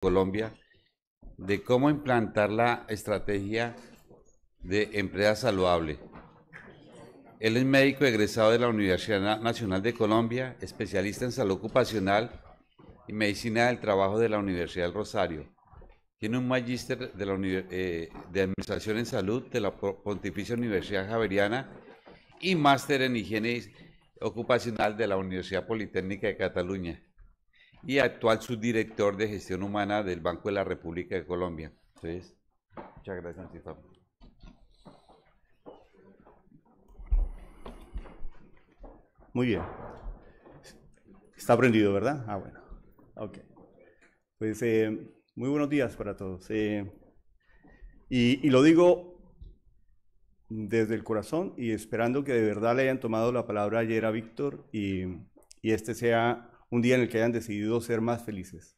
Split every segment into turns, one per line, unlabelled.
Colombia de cómo implantar la estrategia de empresa saludable. Él es médico egresado de la Universidad Nacional de Colombia, especialista en salud ocupacional y medicina del trabajo de la Universidad del Rosario. Tiene un magíster de Administración en Salud de la Pontificia Universidad Javeriana y máster en higiene ocupacional de la Universidad Politécnica de Cataluña y actual subdirector de gestión humana del Banco de la República de Colombia. Entonces, muchas gracias, Antifam.
Muy bien. Está prendido, ¿verdad? Ah, bueno. Ok. Pues muy buenos días para todos. Y lo digo desde el corazón y esperando que de verdad le hayan tomado la palabra ayer a Víctor y este sea un día en el que hayan decidido ser más felices.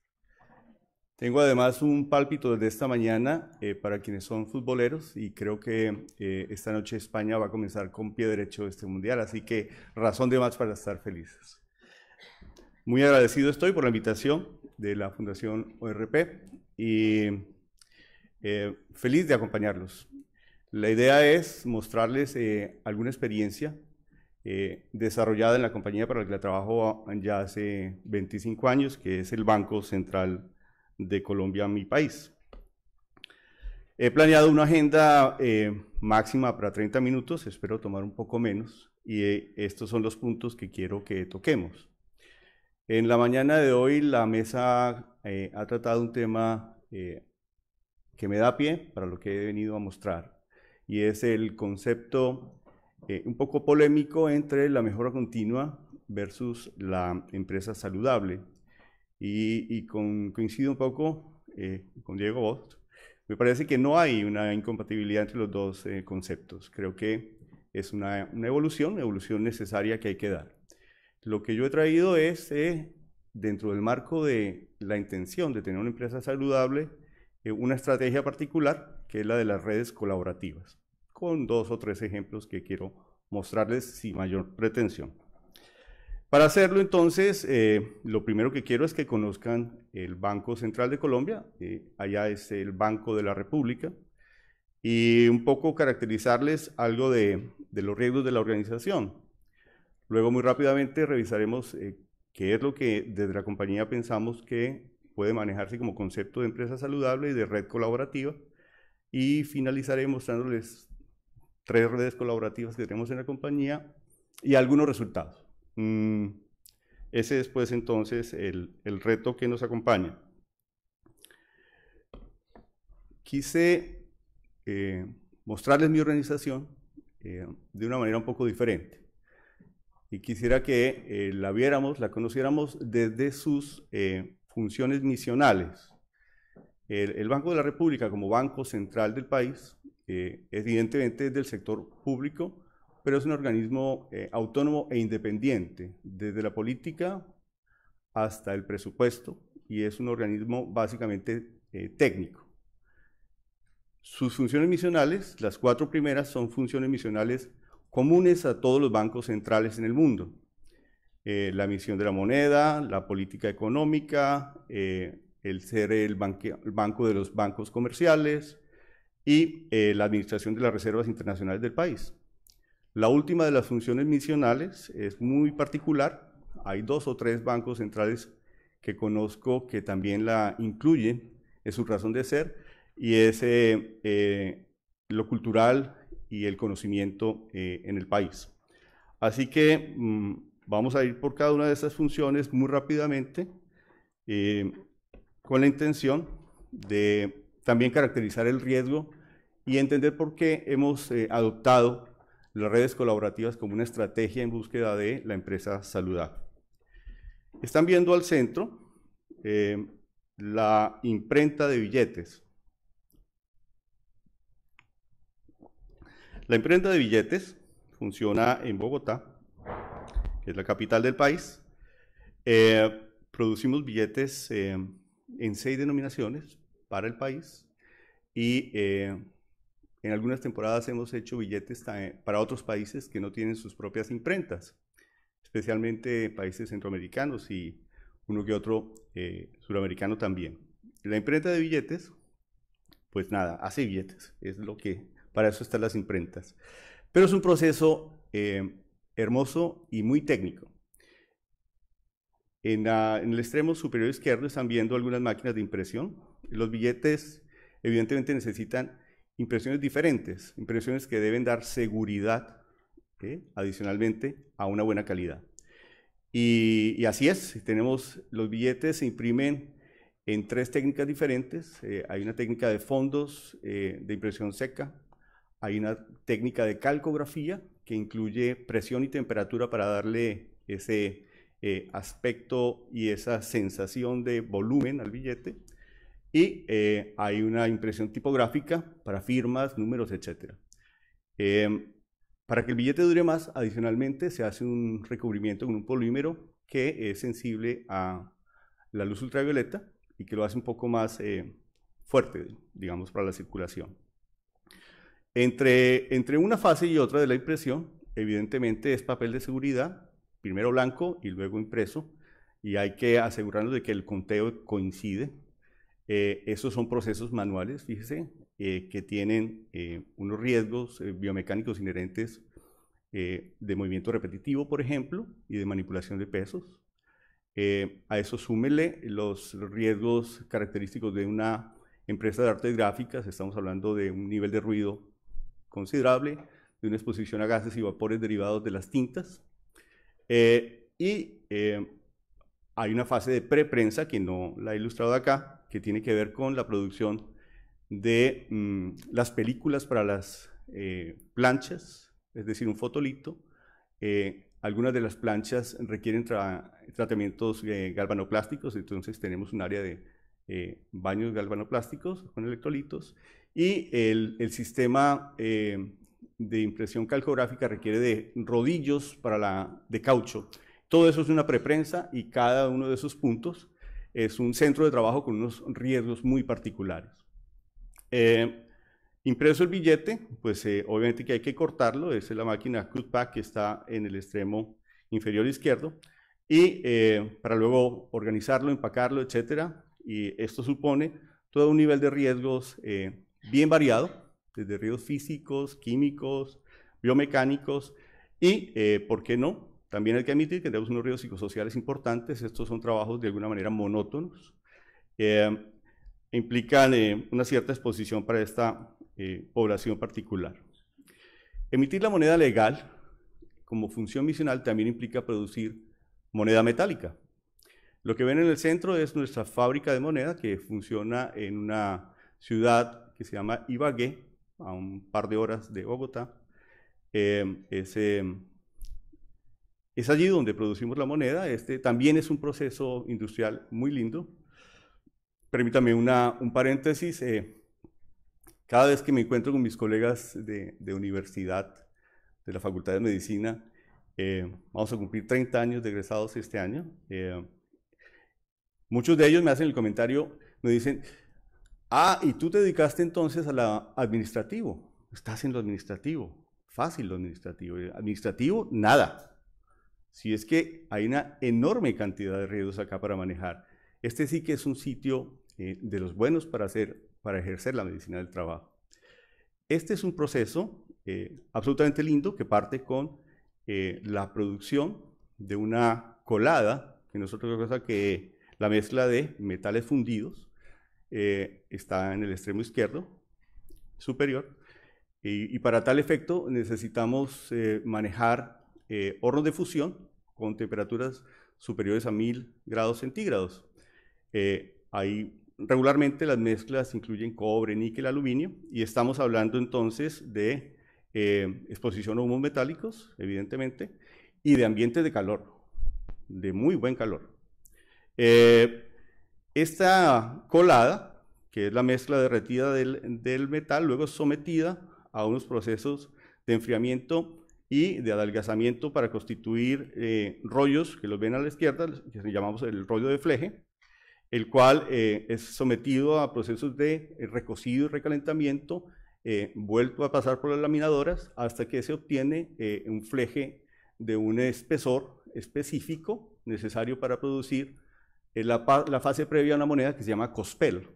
Tengo además un pálpito desde esta mañana para quienes son futboleros y creo que esta noche España va a comenzar con pie derecho este mundial, así que razón de más para estar felices. Muy agradecido estoy por la invitación de la Fundación ORP y feliz de acompañarlos. La idea es mostrarles alguna experiencia desarrollada en la compañía para la que trabajo ya hace 25 años, que es el Banco Central de Colombia, mi país. He planeado una agenda máxima para 30 minutos, espero tomar un poco menos, y estos son los puntos que quiero que toquemos. En la mañana de hoy la mesa ha tratado un tema que me da pie para lo que he venido a mostrar, y es el concepto un poco polémico entre la mejora continua versus la empresa saludable. Coincido un poco con Diego Bosch. Me parece que no hay una incompatibilidad entre los dos conceptos. Creo que es una evolución necesaria que hay que dar. Lo que yo he traído es, dentro del marco de la intención de tener una empresa saludable, una estrategia particular, que es la de las redes colaborativas, con 2 o 3 ejemplos que quiero mostrarles sin mayor pretensión. Para hacerlo, entonces, lo primero que quiero es que conozcan el Banco Central de Colombia, allá es el Banco de la República, y un poco caracterizarles algo de los riesgos de la organización. Luego, muy rápidamente, revisaremos qué es lo que desde la compañía pensamos que puede manejarse como concepto de empresa saludable y de red colaborativa, y finalizaré mostrándoles 3 redes colaborativas que tenemos en la compañía y algunos resultados. Ese es pues entonces el reto que nos acompaña. Quise mostrarles mi organización de una manera un poco diferente y quisiera que la viéramos, la conociéramos desde sus funciones misionales. El Banco de la República como Banco Central del país, evidentemente es del sector público, pero es un organismo autónomo e independiente, desde la política hasta el presupuesto, y es un organismo básicamente técnico. Sus funciones misionales, las 4 primeras, son funciones misionales comunes a todos los bancos centrales en el mundo. La emisión de la moneda, la política económica, el ser el banco de los bancos comerciales y la administración de las reservas internacionales del país. La última de las funciones misionales es muy particular. Hay 2 o 3 bancos centrales que conozco que también la incluyen en su razón de ser, y es lo cultural y el conocimiento en el país. Así que vamos a ir por cada una de esas funciones muy rápidamente, con la intención de también caracterizar el riesgo y entender por qué hemos adoptado las redes colaborativas como una estrategia en búsqueda de la empresa saludable. Están viendo al centro la imprenta de billetes. La imprenta de billetes funciona en Bogotá, que es la capital del país. Producimos billetes en 6 denominaciones para el país y en algunas temporadas hemos hecho billetes para otros países que no tienen sus propias imprentas, especialmente países centroamericanos y uno que otro suramericano también. la imprenta de billetes, pues nada, hace billetes, es lo que, para eso están las imprentas. Pero es un proceso hermoso y muy técnico. En el extremo superior izquierdo están viendo algunas máquinas de impresión. Los billetes evidentemente necesitan impresiones diferentes, impresiones que deben dar seguridad, adicionalmente a una buena calidad. Y así es, tenemos los billetes, se imprimen en 3 técnicas diferentes. Hay una técnica de fondos de impresión seca, hay una técnica de calcografía que incluye presión y temperatura para darle ese aspecto y esa sensación de volumen al billete, y hay una impresión tipográfica para firmas, números, etc. Para que el billete dure más, adicionalmente se hace un recubrimiento con un polímero que es sensible a la luz ultravioleta y que lo hace un poco más fuerte, digamos, para la circulación. Entre una fase y otra de la impresión, evidentemente es papel de seguridad, primero blanco y luego impreso, y hay que asegurarnos de que el conteo coincide. Esos son procesos manuales, fíjese, que tienen unos riesgos biomecánicos inherentes de movimiento repetitivo, por ejemplo, y de manipulación de pesos. A eso súmele los riesgos característicos de una empresa de artes gráficas. Estamos hablando de un nivel de ruido considerable, de una exposición a gases y vapores derivados de las tintas, hay una fase de preprensa que no la he ilustrado acá, que tiene que ver con la producción de las películas para las planchas, es decir, un fotolito. Algunas de las planchas requieren tratamientos galvanoplásticos, entonces tenemos un área de baños galvanoplásticos con electrolitos, y el sistema de impresión calcográfica requiere de rodillos de caucho. Todo eso es una preprensa y cada uno de esos puntos es un centro de trabajo con unos riesgos muy particulares. Impreso el billete, pues obviamente que hay que cortarlo, esa es la máquina Cutback que está en el extremo inferior izquierdo, y para luego organizarlo, empacarlo, etcétera, y esto supone todo un nivel de riesgos bien variado, desde riesgos físicos, químicos, biomecánicos, y, ¿por qué no? También hay que admitir que tenemos unos riesgos psicosociales importantes. Estos son trabajos de alguna manera monótonos, implican una cierta exposición para esta población particular. Emitir la moneda legal como función misional también implica producir moneda metálica. Lo que ven en el centro es nuestra fábrica de moneda, que funciona en una ciudad que se llama Ibagué, a un par de horas de Bogotá. Es allí donde producimos la moneda. Este también es un proceso industrial muy lindo. Permítame un paréntesis. Cada vez que me encuentro con mis colegas de universidad, de la Facultad de Medicina, vamos a cumplir 30 años de egresados este año. Muchos de ellos me hacen el comentario, me dicen, y tú te dedicaste entonces a la administrativo. Estás en lo administrativo, fácil lo administrativo. Administrativo, nada. Si es que hay una enorme cantidad de riesgos acá para manejar. Este sí que es un sitio de los buenos para ejercer la medicina del trabajo. Este es un proceso absolutamente lindo que parte con la producción de una colada, que no es otra cosa que la mezcla de metales fundidos. Está en el extremo izquierdo superior, y para tal efecto necesitamos manejar hornos de fusión con temperaturas superiores a 1000 grados centígrados. Regularmente las mezclas incluyen cobre, níquel, aluminio, y estamos hablando entonces de exposición a humos metálicos, evidentemente, y de ambientes de calor, de muy buen calor. Esta colada, que es la mezcla derretida del metal, luego es sometida a unos procesos de enfriamiento y de adelgazamiento para constituir rollos, que los ven a la izquierda, que llamamos el rollo de fleje, el cual es sometido a procesos de recocido y recalentamiento, vuelto a pasar por las laminadoras, hasta que se obtiene un fleje de un espesor específico necesario para producir la fase previa a una moneda que se llama cospel.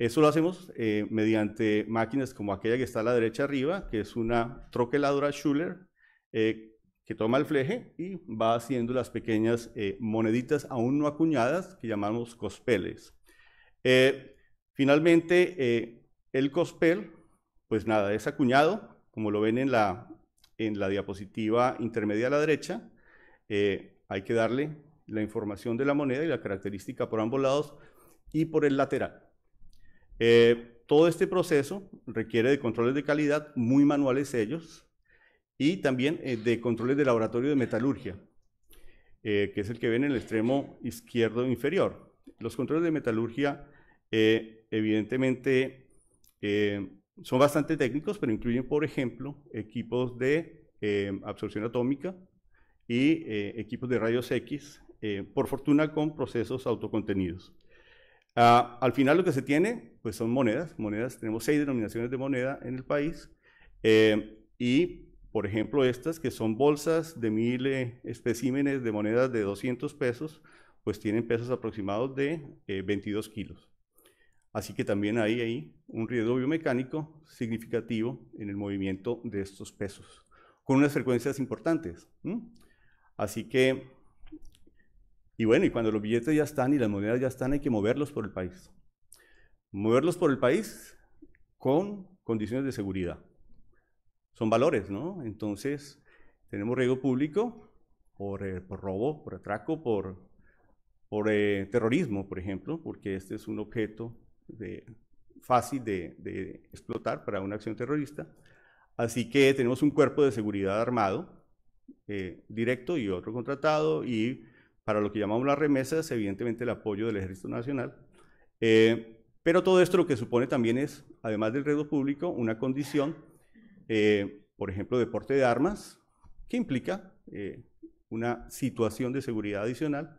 Eso lo hacemos mediante máquinas como aquella que está a la derecha arriba, que es una troqueladora Schuller, que toma el fleje y va haciendo las pequeñas moneditas aún no acuñadas, que llamamos cospeles. Finalmente, el cospel, pues nada, es acuñado, como lo ven en la diapositiva intermedia a la derecha. Hay que darle la información de la moneda y la característica por ambos lados y por el lateral. Todo este proceso requiere de controles de calidad muy manuales ellos y también de controles de laboratorio de metalurgia, que es el que ven en el extremo izquierdo inferior. Los controles de metalurgia evidentemente son bastante técnicos, pero incluyen, por ejemplo, equipos de absorción atómica y equipos de rayos X, por fortuna con procesos autocontenidos. Al final lo que se tiene pues son monedas, tenemos 6 denominaciones de moneda en el país y por ejemplo estas que son bolsas de 1000 especímenes de monedas de 200 pesos, pues tienen pesos aproximados de 22 kilos. Así que también hay ahí un riesgo biomecánico significativo en el movimiento de estos pesos, con unas frecuencias importantes. Así que, y bueno, y cuando los billetes ya están y las monedas ya están, hay que moverlos por el país. Moverlos por el país con condiciones de seguridad. Son valores, ¿no? Entonces, tenemos riesgo público por robo, por atraco, por terrorismo, por ejemplo, porque este es un objeto fácil de explotar para una acción terrorista. Así que tenemos un cuerpo de seguridad armado, directo y otro contratado, y para lo que llamamos las remesas, evidentemente el apoyo del Ejército Nacional. Pero todo esto lo que supone también es, además del riesgo público, una condición, por ejemplo, de porte de armas, que implica una situación de seguridad adicional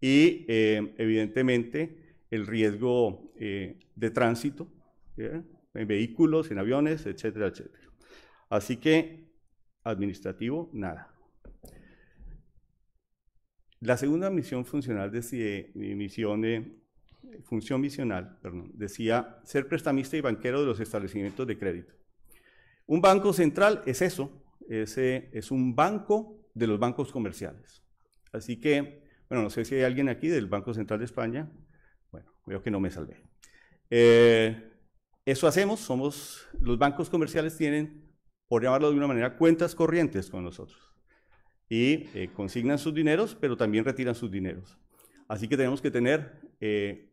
y, evidentemente, el riesgo de tránsito, en vehículos, en aviones, etcétera, etcétera. Así que, administrativo, nada. La segunda misión funcional función misional, decía ser prestamista y banquero de los establecimientos de crédito. Un banco central es eso, es un banco de los bancos comerciales. Así que, bueno, no sé si hay alguien aquí del Banco Central de España. Bueno, veo que no me salvé. Eso hacemos, los bancos comerciales tienen, por llamarlo de una manera, cuentas corrientes con nosotros. Y consignan sus dineros, pero también retiran sus dineros. Así que tenemos que tener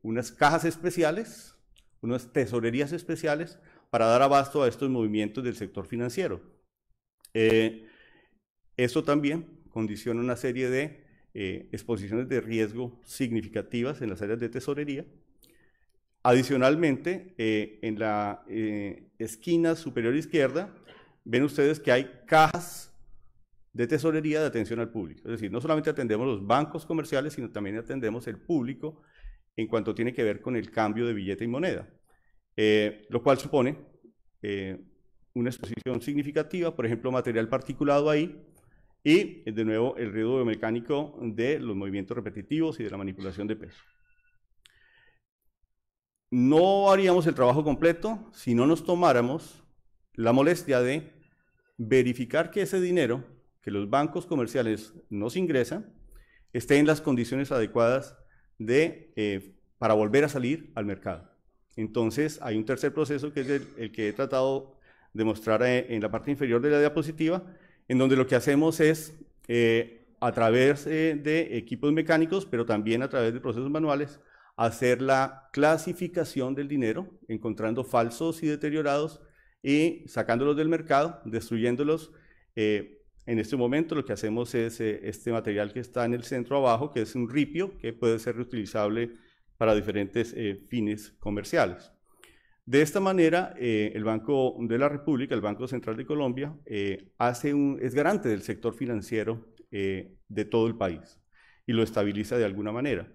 unas cajas especiales, unas tesorerías especiales para dar abasto a estos movimientos del sector financiero. Eso también condiciona una serie de exposiciones de riesgo significativas en las áreas de tesorería. Adicionalmente, en la esquina superior izquierda, ven ustedes que hay cajas de tesorería de atención al público. Es decir, no solamente atendemos los bancos comerciales, sino también atendemos el público en cuanto tiene que ver con el cambio de billete y moneda, lo cual supone una exposición significativa, por ejemplo, material particulado ahí, y de nuevo el riesgo biomecánico de los movimientos repetitivos y de la manipulación de peso. No haríamos el trabajo completo si no nos tomáramos la molestia de verificar que ese dinero que los bancos comerciales nos ingresan esté en las condiciones adecuadas para volver a salir al mercado. Entonces, hay un tercer proceso que es el que he tratado de mostrar en la parte inferior de la diapositiva, en donde lo que hacemos es, a través de equipos mecánicos, pero también a través de procesos manuales, hacer la clasificación del dinero, encontrando falsos y deteriorados y sacándolos del mercado, destruyéndolos. En este momento lo que hacemos es este material que está en el centro abajo, que es un ripio que puede ser reutilizable para diferentes fines comerciales. De esta manera, el Banco de la República, el Banco Central de Colombia, es garante del sector financiero de todo el país y lo estabiliza de alguna manera.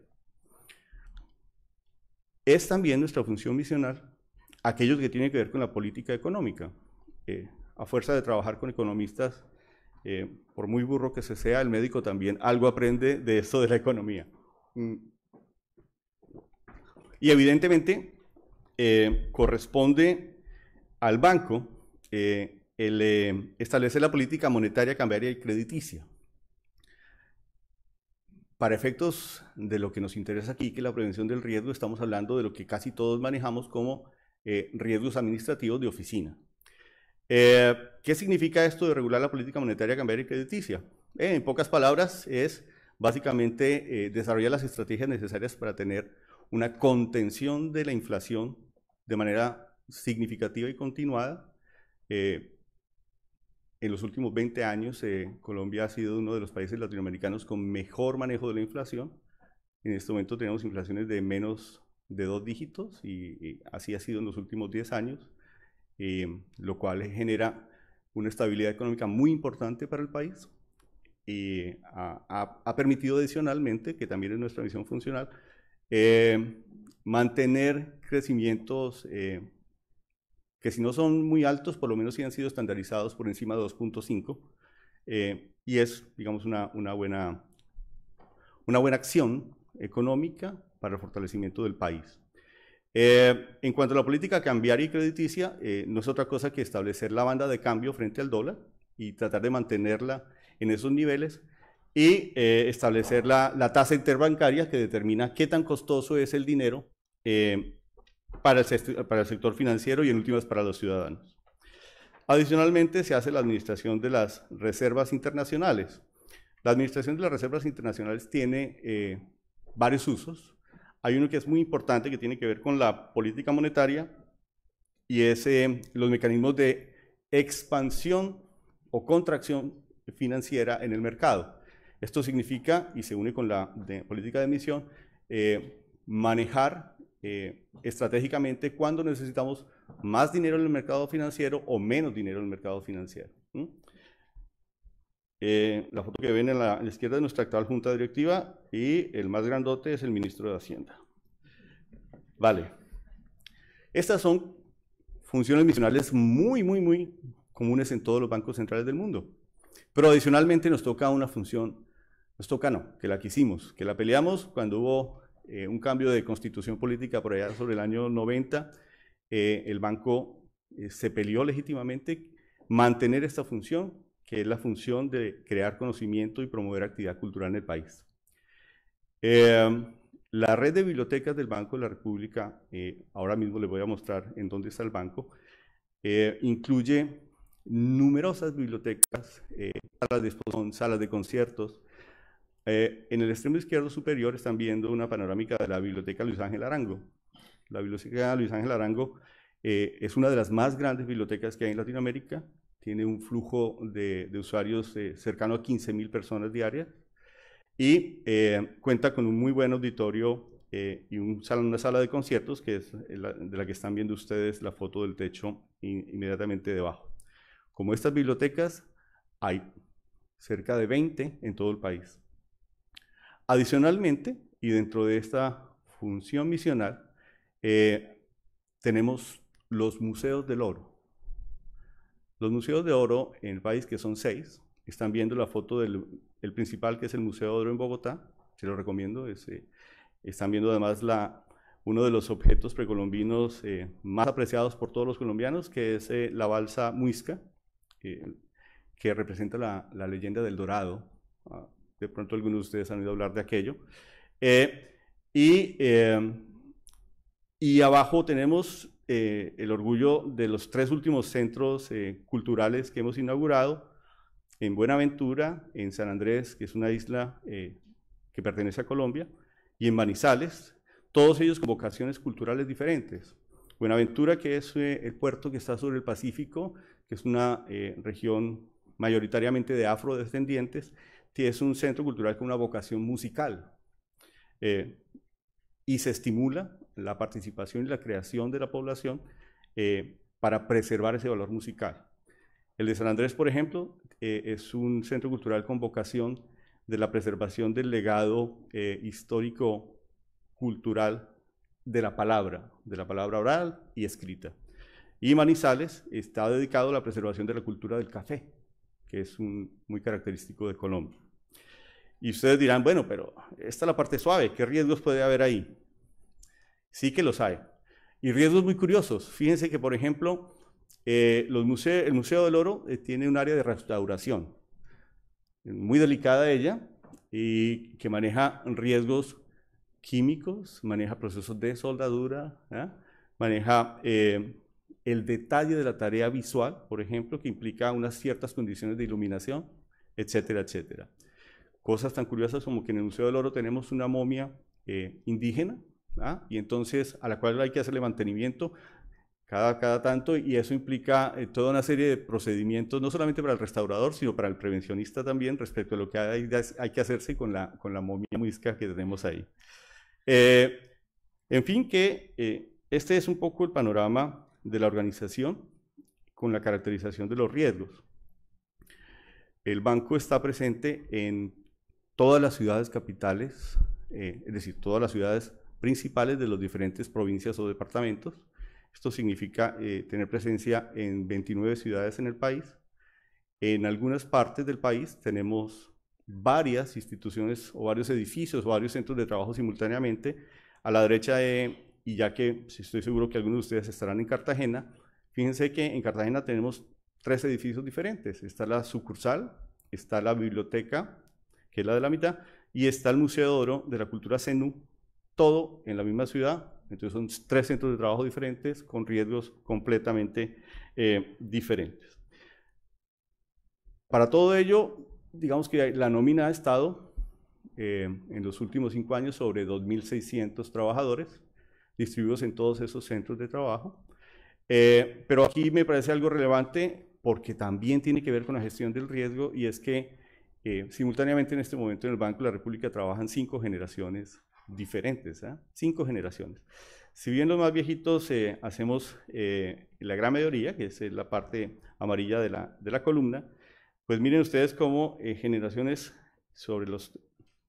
Es también nuestra función misional aquellos que tienen que ver con la política económica. A fuerza de trabajar con economistas, por muy burro que se sea, el médico también algo aprende de esto de la economía. Y evidentemente, corresponde al banco establecer la política monetaria, cambiaria y crediticia. Para efectos de lo que nos interesa aquí, que es la prevención del riesgo, estamos hablando de lo que casi todos manejamos como riesgos administrativos de oficina. ¿Qué significa esto de regular la política monetaria, cambiaria y crediticia? En pocas palabras, es básicamente desarrollar las estrategias necesarias para tener una contención de la inflación de manera significativa y continuada. En los últimos 20 años, Colombia ha sido uno de los países latinoamericanos con mejor manejo de la inflación. En este momento tenemos inflaciones de menos de 2 dígitos y así ha sido en los últimos 10 años, lo cual genera una estabilidad económica muy importante para el país y ha permitido adicionalmente, que también es nuestra visión funcional, mantener crecimientos que si no son muy altos, por lo menos sí han sido estandarizados por encima de 2.5, y es, digamos, una buena acción económica para el fortalecimiento del país. En cuanto a la política cambiaria y crediticia, no es otra cosa que establecer la banda de cambio frente al dólar y tratar de mantenerla en esos niveles y establecer la tasa interbancaria que determina qué tan costoso es el dinero para el sector financiero y en últimas para los ciudadanos. Adicionalmente, se hace la administración de las reservas internacionales. La administración de las reservas internacionales tiene varios usos. Hay uno que es muy importante que tiene que ver con la política monetaria y es los mecanismos de expansión o contracción financiera en el mercado. Esto significa, y se une con la política de emisión, manejar estratégicamente cuando necesitamos más dinero en el mercado financiero o menos dinero en el mercado financiero. La foto que ven a la izquierda es nuestra actual junta directiva y el más grandote es el ministro de Hacienda. Vale. Estas son funciones misionales muy comunes en todos los bancos centrales del mundo. Pero adicionalmente nos toca una función, que la quisimos, que la peleamos cuando hubo un cambio de constitución política por allá sobre el año 90, el banco se peleó legítimamente mantener esta función, que es la función de crear conocimiento y promover actividad cultural en el país. La red de bibliotecas del Banco de la República, ahora mismo les voy a mostrar en dónde está el banco, incluye numerosas bibliotecas, salas de exposición, salas de conciertos. En el extremo izquierdo superior están viendo una panorámica de la Biblioteca Luis Ángel Arango. La Biblioteca Luis Ángel Arango es una de las más grandes bibliotecas que hay en Latinoamérica. Tiene un flujo de usuarios cercano a 15.000 personas diarias y cuenta con un muy buen auditorio y una sala de conciertos, que es de la que están viendo ustedes la foto del techo inmediatamente debajo. Como estas bibliotecas, hay cerca de 20 en todo el país. Adicionalmente, y dentro de esta función misional, tenemos los museos del oro. Los museos de oro en el país, que son 6, están viendo la foto del principal, que es el Museo de Oro en Bogotá, se lo recomiendo. Están viendo además uno de los objetos precolombinos más apreciados por todos los colombianos, que es la balsa Muisca, que representa la leyenda del Dorado. De pronto algunos de ustedes han oído hablar de aquello. Y abajo tenemos el orgullo de los 3 últimos centros culturales que hemos inaugurado, en Buenaventura, en San Andrés, que es una isla que pertenece a Colombia, y en Manizales, todos ellos con vocaciones culturales diferentes. Buenaventura, que es el puerto que está sobre el Pacífico, que es una región mayoritariamente de afrodescendientes, es un centro cultural con una vocación musical, y se estimula la participación y la creación de la población para preservar ese valor musical. El de San Andrés, por ejemplo, es un centro cultural con vocación de la preservación del legado histórico-cultural de la palabra oral y escrita. Y Manizales está dedicado a la preservación de la cultura del café, que es muy característico de Colombia. Y ustedes dirán, bueno, pero esta es la parte suave, ¿qué riesgos puede haber ahí? Sí que los hay. Y riesgos muy curiosos. Fíjense que, por ejemplo, el Museo del Oro tiene un área de restauración, muy delicada ella, y que maneja riesgos químicos, maneja procesos de soldadura, maneja el detalle de la tarea visual, por ejemplo, que implica unas ciertas condiciones de iluminación, etcétera, etcétera. Cosas tan curiosas como que en el Museo del Oro tenemos una momia indígena, y entonces a la cual hay que hacerle mantenimiento cada tanto, y eso implica toda una serie de procedimientos, no solamente para el restaurador, sino para el prevencionista también, respecto a lo que hay que hacerse con la momia muisca que tenemos ahí. En fin, que este es un poco el panorama de la organización con la caracterización de los riesgos. El banco está presente en todas las ciudades capitales, es decir, todas las ciudades principales de las diferentes provincias o departamentos. Esto significa tener presencia en 29 ciudades en el país. En algunas partes del país tenemos varias instituciones o varios edificios o varios centros de trabajo simultáneamente. A la derecha, y ya que estoy seguro que algunos de ustedes estarán en Cartagena, fíjense que en Cartagena tenemos 3 edificios diferentes. Está la sucursal, está la biblioteca, que es la de la mitad, y está el Museo de Oro de la Cultura CENU, todo en la misma ciudad. Entonces son 3 centros de trabajo diferentes con riesgos completamente diferentes. Para todo ello, digamos que la nómina ha estado en los últimos 5 años sobre 2.600 trabajadores distribuidos en todos esos centros de trabajo. Pero aquí me parece algo relevante porque también tiene que ver con la gestión del riesgo, y es que simultáneamente en este momento en el Banco de la República trabajan 5 generaciones diferentes, 5 generaciones. Si bien los más viejitos hacemos la gran mayoría, que es la parte amarilla de la columna, pues miren ustedes cómo generaciones sobre los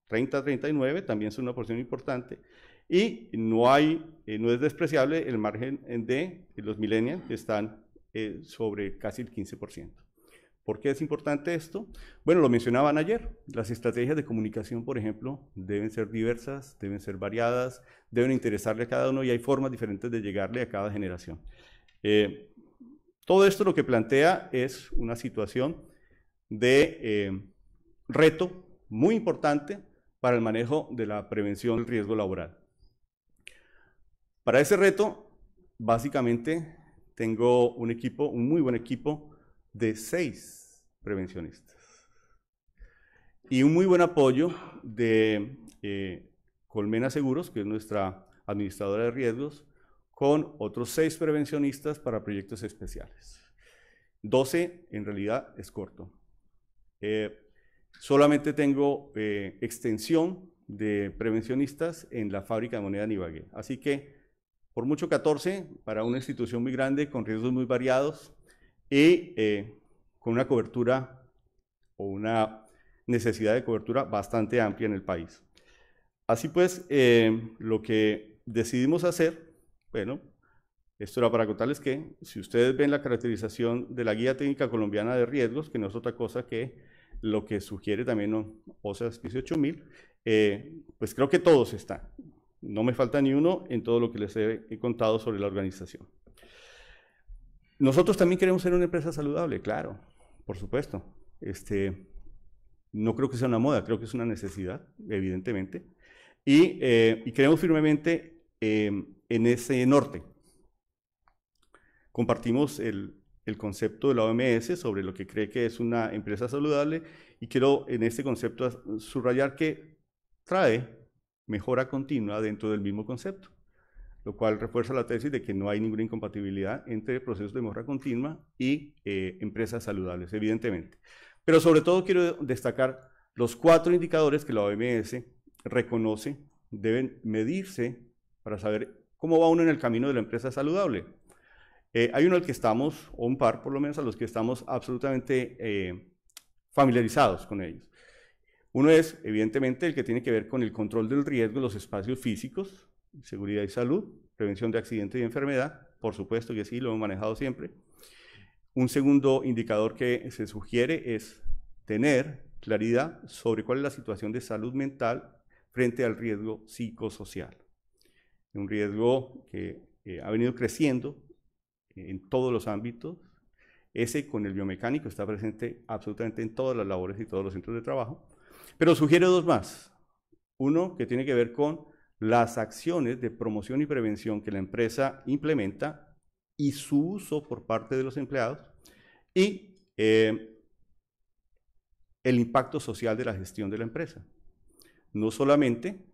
30 a 39 también son una porción importante, y no es despreciable el margen de los millennials, que están sobre casi el 15%. ¿Por qué es importante esto? Bueno, lo mencionaban ayer, las estrategias de comunicación, por ejemplo, deben ser diversas, deben ser variadas, deben interesarle a cada uno, y hay formas diferentes de llegarle a cada generación. Todo esto lo que plantea es una situación de reto muy importante para el manejo de la prevención del riesgo laboral. Para ese reto, básicamente, tengo un equipo, un muy buen equipo, de 6 prevencionistas y un muy buen apoyo de Colmena Seguros, que es nuestra administradora de riesgos, con otros 6 prevencionistas para proyectos especiales. 12 en realidad es corto. Solamente tengo extensión de prevencionistas en la fábrica de moneda en Ibagué, así que por mucho 14 para una institución muy grande con riesgos muy variados, y con una cobertura o una necesidad de cobertura bastante amplia en el país. Así pues, lo que decidimos hacer, bueno, esto era para contarles que si ustedes ven la caracterización de la Guía Técnica Colombiana de Riesgos, que no es otra cosa que lo que sugiere también OSAS 18000, pues creo que todos están. No me falta ni uno en todo lo que les he contado sobre la organización. Nosotros también queremos ser una empresa saludable, claro, por supuesto. No creo que sea una moda, creo que es una necesidad, evidentemente. Y creemos firmemente en ese norte. Compartimos el concepto de la OMS sobre lo que cree que es una empresa saludable, y quiero en este concepto subrayar que trae mejora continua dentro del mismo concepto, lo cual refuerza la tesis de que no hay ninguna incompatibilidad entre procesos de mejora continua y empresas saludables, evidentemente. Pero sobre todo quiero destacar los 4 indicadores que la OMS reconoce deben medirse para saber cómo va uno en el camino de la empresa saludable. Hay uno al que estamos, o un par por lo menos, a los que estamos absolutamente familiarizados con ellos. Uno es, evidentemente, el que tiene que ver con el control del riesgo en los espacios físicos, seguridad y salud, prevención de accidentes y enfermedad, por supuesto que sí, lo hemos manejado siempre. Un segundo indicador que se sugiere es tener claridad sobre cuál es la situación de salud mental frente al riesgo psicosocial. Un riesgo que ha venido creciendo en todos los ámbitos. Ese con el biomecánico está presente absolutamente en todas las labores y todos los centros de trabajo. Pero sugiere dos más. Uno que tiene que ver con las acciones de promoción y prevención que la empresa implementa y su uso por parte de los empleados, y el impacto social de la gestión de la empresa. No solamente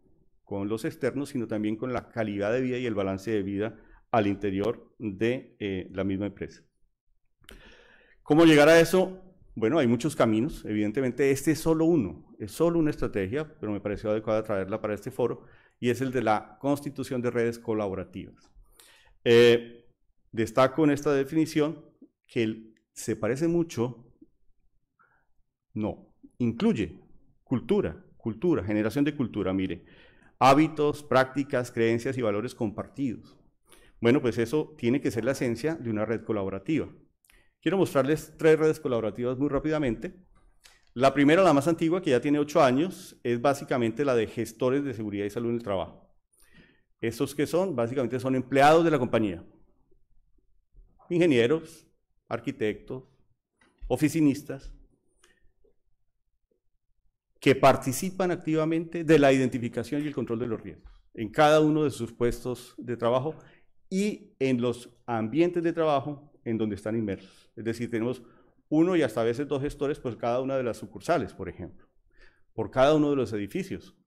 con los externos, sino también con la calidad de vida y el balance de vida al interior de la misma empresa. ¿Cómo llegar a eso? Bueno, hay muchos caminos. Evidentemente, este es solo uno, es solo una estrategia, pero me pareció adecuada traerla para este foro, y es el de la constitución de redes colaborativas. Destaco en esta definición que se parece mucho, no, incluye cultura, generación de cultura, mire, hábitos, prácticas, creencias y valores compartidos. Bueno, pues eso tiene que ser la esencia de una red colaborativa. Quiero mostrarles 3 redes colaborativas muy rápidamente. La primera, la más antigua, que ya tiene 8 años, es básicamente la de gestores de seguridad y salud en el trabajo. ¿Estos qué son? Básicamente son empleados de la compañía. Ingenieros, arquitectos, oficinistas, que participan activamente de la identificación y el control de los riesgos en cada uno de sus puestos de trabajo y en los ambientes de trabajo en donde están inmersos. Es decir, tenemos uno y hasta a veces 2 gestores por cada una de las sucursales, por ejemplo, por cada uno de los edificios.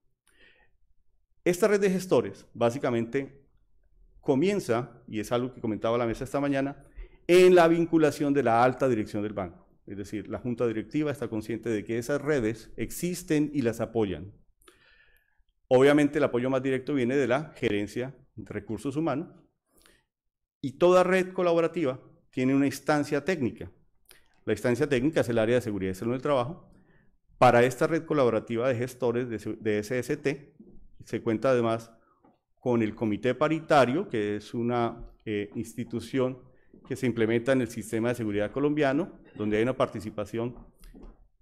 Esta red de gestores básicamente comienza, y es algo que comentaba la mesa esta mañana, en la vinculación de la alta dirección del banco. Es decir, la junta directiva está consciente de que esas redes existen y las apoyan. Obviamente el apoyo más directo viene de la gerencia de recursos humanos, y toda red colaborativa tiene una instancia técnica. La instancia técnica es el área de seguridad y salud del trabajo. Para esta red colaborativa de gestores de SST se cuenta además con el comité paritario, que es una institución que se implementa en el sistema de seguridad colombiano, donde hay una participación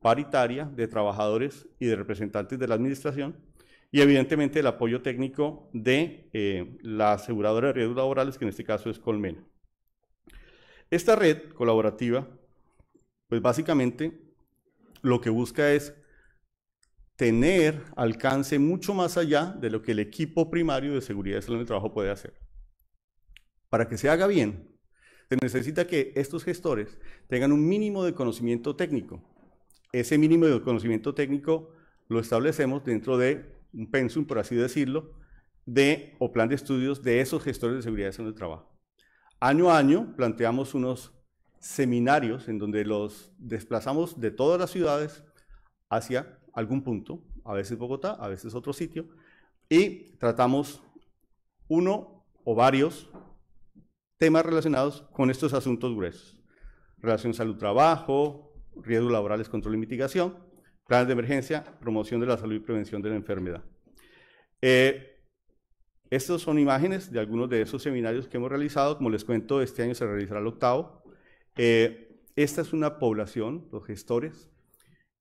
paritaria de trabajadores y de representantes de la administración, y evidentemente el apoyo técnico de la aseguradora de riesgos laborales, que en este caso es Colmena. Esta red colaborativa, pues básicamente lo que busca es tener alcance mucho más allá de lo que el equipo primario de seguridad y salud en el trabajo puede hacer. Para que se haga bien, se necesita que estos gestores tengan un mínimo de conocimiento técnico. Ese mínimo de conocimiento técnico lo establecemos dentro de un pensum, por así decirlo, o plan de estudios de esos gestores de seguridad y salud del trabajo. Año a año planteamos unos seminarios en donde los desplazamos de todas las ciudades hacia algún punto, a veces Bogotá, a veces otro sitio, y tratamos uno o varios temas relacionados con estos asuntos gruesos: relación salud-trabajo, riesgos laborales, control y mitigación, planes de emergencia, promoción de la salud y prevención de la enfermedad. Estos son imágenes de algunos de esos seminarios que hemos realizado. Como les cuento, este año se realizará el 8º. Esta es una población, los gestores,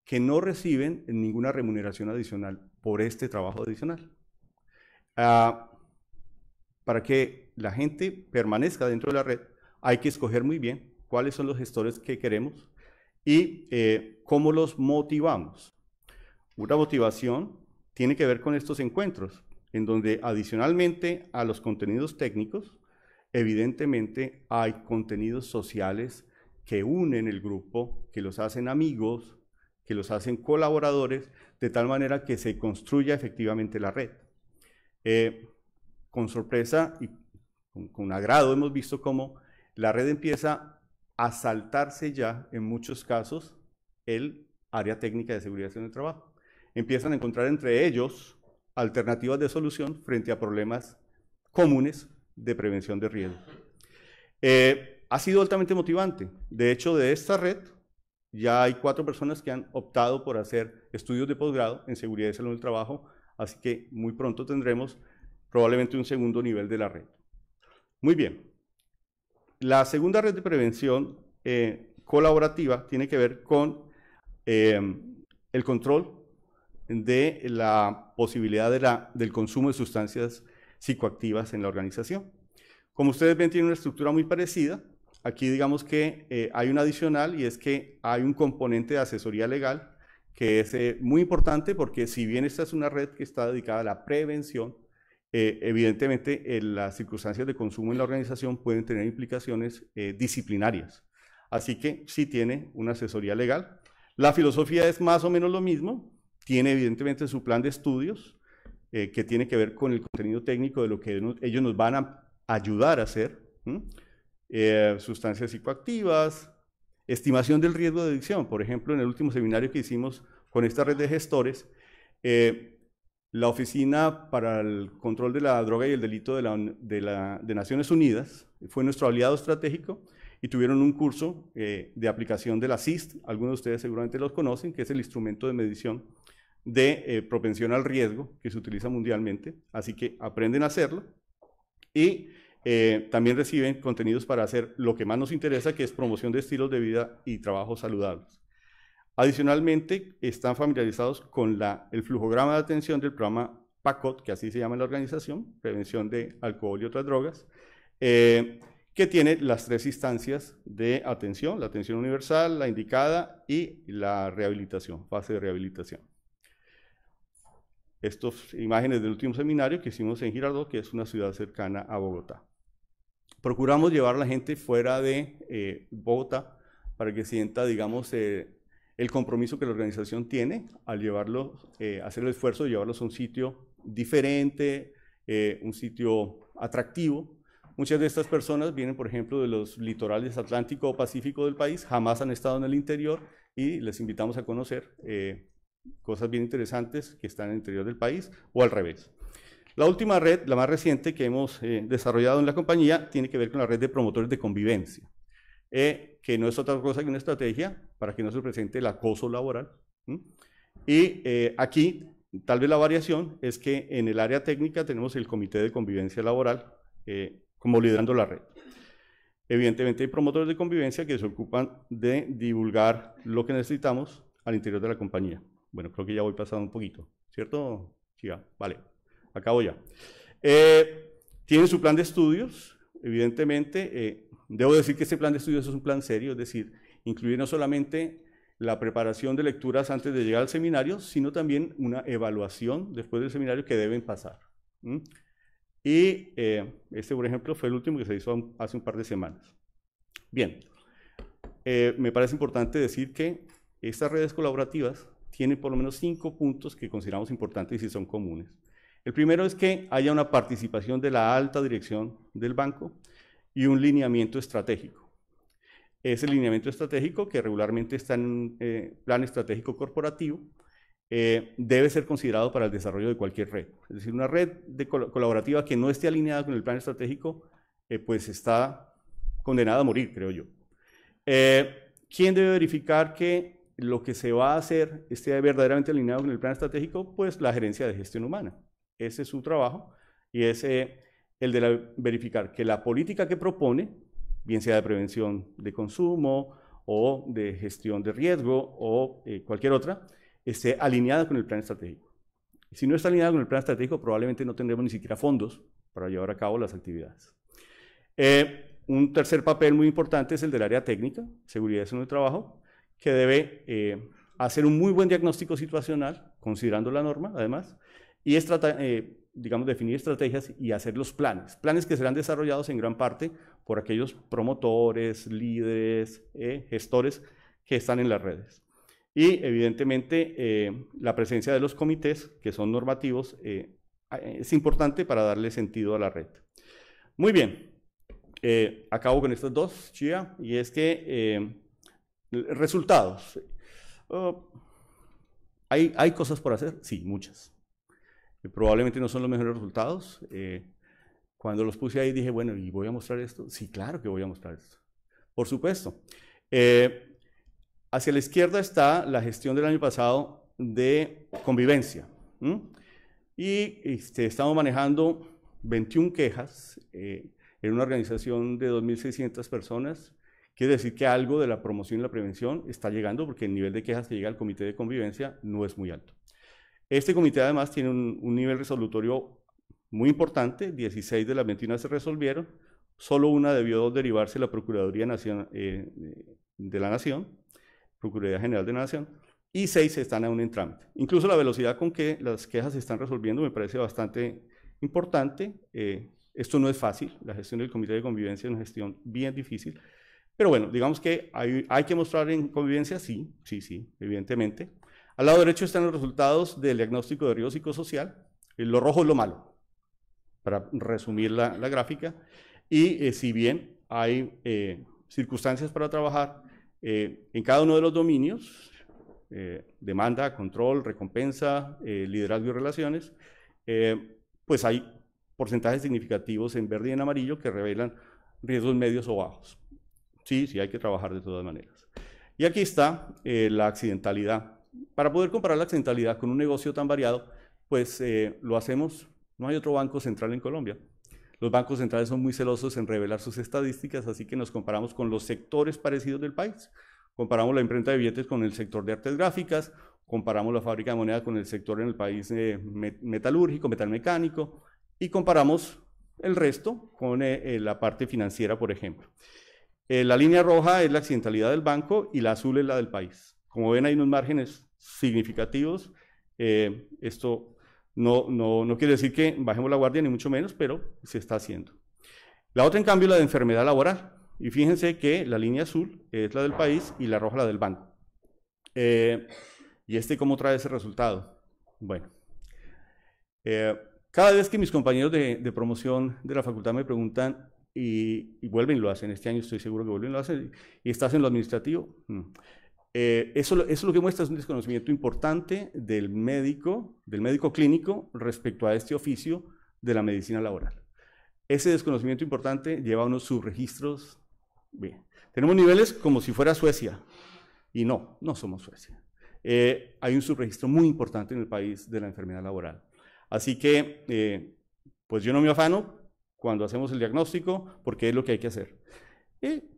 que no reciben ninguna remuneración adicional por este trabajo adicional. Para que la gente permanezca dentro de la red, hay que escoger muy bien cuáles son los gestores que queremos y cómo los motivamos. Una motivación tiene que ver con estos encuentros, en donde adicionalmente a los contenidos técnicos, evidentemente hay contenidos sociales que unen el grupo, que los hacen amigos, que los hacen colaboradores, de tal manera que se construya efectivamente la red. Con sorpresa y con agrado hemos visto cómo la red empieza a saltarse ya, en muchos casos, el área técnica de seguridad en el trabajo. Empiezan a encontrar entre ellos alternativas de solución frente a problemas comunes de prevención de riesgo. Ha sido altamente motivante. De hecho, de esta red ya hay 4 personas que han optado por hacer estudios de posgrado en seguridad y salud del trabajo, así que muy pronto tendremos probablemente un segundo nivel de la red. Muy bien. La segunda red de prevención colaborativa tiene que ver con el control de la posibilidad del consumo de sustancias psicoactivas en la organización. Como ustedes ven, tiene una estructura muy parecida. Aquí digamos que hay un adicional y es que hay un componente de asesoría legal que es muy importante porque si bien esta es una red que está dedicada a la prevención, evidentemente las circunstancias de consumo en la organización pueden tener implicaciones disciplinarias. Así que sí tiene una asesoría legal. La filosofía es más o menos lo mismo, tiene evidentemente su plan de estudios que tiene que ver con el contenido técnico de lo que ellos nos van a ayudar a hacer. Sustancias psicoactivas, estimación del riesgo de adicción. Por ejemplo, en el último seminario que hicimos con esta red de gestores, la Oficina para el Control de la Droga y el Delito de Naciones Unidas fue nuestro aliado estratégico y tuvieron un curso de aplicación de la CIST, algunos de ustedes seguramente los conocen, que es el instrumento de medición de propensión al riesgo que se utiliza mundialmente, así que aprenden a hacerlo y también reciben contenidos para hacer lo que más nos interesa, que es promoción de estilos de vida y trabajos saludables. Adicionalmente, están familiarizados con el flujograma de atención del programa PACOT, que así se llama en la organización, Prevención de Alcohol y otras drogas, que tiene las 3 instancias de atención, la atención universal, la indicada y la rehabilitación, fase de rehabilitación. Estas imágenes del último seminario que hicimos en Girardot, que es una ciudad cercana a Bogotá. Procuramos llevar a la gente fuera de Bogotá para que sienta, digamos, el compromiso que la organización tiene al llevarlo, hacer el esfuerzo de llevarlos a un sitio diferente, un sitio atractivo. Muchas de estas personas vienen, por ejemplo, de los litorales atlántico o pacífico del país, jamás han estado en el interior y les invitamos a conocer cosas bien interesantes que están en el interior del país o al revés. La última red, la más reciente que hemos desarrollado en la compañía, tiene que ver con la red de promotores de convivencia, que no es otra cosa que una estrategia para que no se presente el acoso laboral. Y aquí, tal vez la variación es que en el área técnica tenemos el Comité de Convivencia Laboral como liderando la red. Evidentemente hay promotores de convivencia que se ocupan de divulgar lo que necesitamos al interior de la compañía. Bueno, creo que ya voy pasando un poquito, ¿cierto? Sí, vale. Acabo ya. Tienen su plan de estudios, evidentemente. Debo decir que este plan de estudios es un plan serio, es decir, incluye no solamente la preparación de lecturas antes de llegar al seminario, sino también una evaluación después del seminario que deben pasar. Y este, por ejemplo, fue el último que se hizo hace un par de semanas. Bien, me parece importante decir que estas redes colaborativas tienen por lo menos 5 puntos que consideramos importantes y son comunes. El primero es que haya una participación de la alta dirección del banco y un lineamiento estratégico. Ese lineamiento estratégico, que regularmente está en un plan estratégico corporativo, debe ser considerado para el desarrollo de cualquier red. Es decir, una red colaborativa que no esté alineada con el plan estratégico, pues está condenada a morir, creo yo. ¿Quién debe verificar que lo que se va a hacer esté verdaderamente alineado con el plan estratégico? Pues la gerencia de gestión humana. Ese es su trabajo y es el de verificar que la política que propone, bien sea de prevención de consumo o de gestión de riesgo o cualquier otra, esté alineada con el plan estratégico. Si no está alineada con el plan estratégico, probablemente no tendremos ni siquiera fondos para llevar a cabo las actividades. Un tercer papel muy importante es el del área técnica, seguridad en el trabajo, que debe hacer un muy buen diagnóstico situacional, considerando la norma, además, y digamos, definir estrategias y hacer los planes. Planes que serán desarrollados en gran parte por aquellos promotores, líderes, gestores que están en las redes. Y, evidentemente, la presencia de los comités, que son normativos, es importante para darle sentido a la red. Muy bien. Acabo con estos dos, Chia, y es que resultados. ¿Hay cosas por hacer? Sí, muchas. Probablemente no son los mejores resultados. Cuando los puse ahí dije, bueno, ¿y voy a mostrar esto? Sí, claro que voy a mostrar esto. Por supuesto. Hacia la izquierda está la gestión del año pasado de convivencia. Y estamos manejando 21 quejas en una organización de 2.600 personas. Quiere decir que algo de la promoción y la prevención está llegando, porque el nivel de quejas que llega al comité de convivencia no es muy alto. Este comité además tiene un nivel resolutorio muy importante, 16 de las 21 se resolvieron, solo una debió derivarse a la Procuraduría de la Nación, Procuraduría General de la Nación, y 6 están aún en trámite. Incluso la velocidad con que las quejas se están resolviendo me parece bastante importante. Esto no es fácil, la gestión del Comité de Convivencia es una gestión bien difícil, pero bueno, digamos que hay que mostrar en convivencia, sí, evidentemente. Al lado derecho están los resultados del diagnóstico de riesgo psicosocial. Lo rojo es lo malo, para resumir la gráfica. Y si bien hay circunstancias para trabajar en cada uno de los dominios, demanda, control, recompensa, liderazgo y relaciones, pues hay porcentajes significativos en verde y en amarillo que revelan riesgos medios o bajos. Sí, hay que trabajar de todas maneras. Y aquí está la accidentalidad. Para poder comparar la accidentalidad con un negocio tan variado, pues lo hacemos, no hay otro banco central en Colombia. Los bancos centrales son muy celosos en revelar sus estadísticas, así que nos comparamos con los sectores parecidos del país. Comparamos la imprenta de billetes con el sector de artes gráficas, comparamos la fábrica de moneda con el sector en el país metalúrgico, metalmecánico, y comparamos el resto con la parte financiera, por ejemplo. La línea roja es la accidentalidad del banco y la azul es la del país. Como ven, hay unos márgenes significativos. Esto no quiere decir que bajemos la guardia, ni mucho menos, pero se está haciendo. La otra, en cambio, es la de enfermedad laboral. Y fíjense que la línea azul es la del país y la roja la del banco. ¿Y cómo trae ese resultado? Bueno, cada vez que mis compañeros de promoción de la facultad me preguntan, y vuelven y lo hacen, este año estoy seguro que vuelven y lo hacen, ¿y estás en lo administrativo? Eso lo que muestra es un desconocimiento importante del médico clínico respecto a este oficio de la medicina laboral. Ese desconocimiento importante lleva a unos subregistros. Bien, tenemos niveles como si fuera Suecia, y no somos Suecia. Hay un subregistro muy importante en el país de la enfermedad laboral. Así que, pues yo no me afano cuando hacemos el diagnóstico, porque es lo que hay que hacer.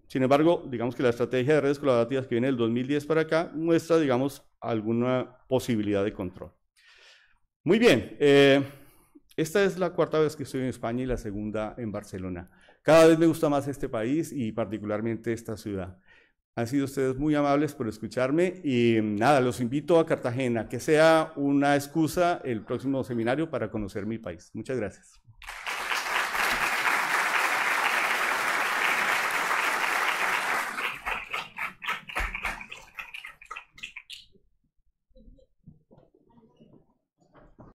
Sin embargo, digamos que la estrategia de redes colaborativas que viene del 2010 para acá muestra, digamos, alguna posibilidad de control. Muy bien, esta es la 4ª vez que estoy en España y la 2ª en Barcelona. Cada vez me gusta más este país y particularmente esta ciudad. Han sido ustedes muy amables por escucharme y nada, los invito a Cartagena, que sea una excusa el próximo seminario para conocer mi país. Muchas gracias.